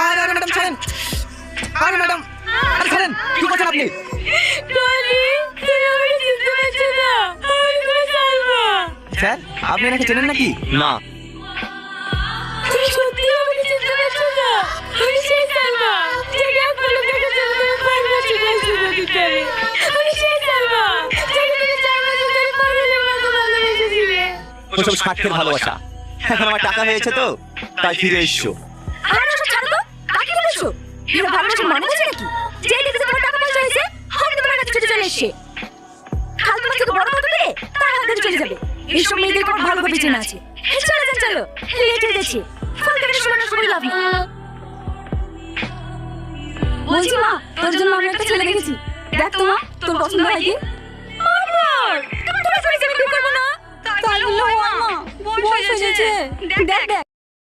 আরে ম্যাডাম ছাড়েন, আরে ম্যাডাম আরে ছাড়েন, কি করছেন আপনি? স্যার আপনি এনাকে চেনেন নাকি? না। ওসব স্বার্থের ভালোবাসা, এখন আমার টাকা হয়েছে তো তাই ফিরে এসছো। আর ওসব ছাড়ো তো, কাকে বলেছো? এরা ভালোবাসার মানে বোঝে নাকি? যে দেখেছে তোমার টাকা পয়সা হয়েছে, আমি তোমার কাছে ছুটে চলে এসেছি। কাল তোমার থেকে বড় কথা পেয়ে তার হাত ধরে চলে যাবে। এইসব মেয়েদের খুব ভালোভাবে চেনা আছে। চলো যান চলো, লেট হয়ে যাচ্ছে। ফোন থেকে সময় নষ্ট করে লাভ নেই। বলছি মা, তোর জন্য আমি একটা ছেলে দেখেছি। দেখ তো মা, তোর পছন্দ হয় কি? আমার তোমার সঙ্গে আমি বিয়ে করবো না। তাই বললো মা, বয়স হয়েছে। দেখ দেখ,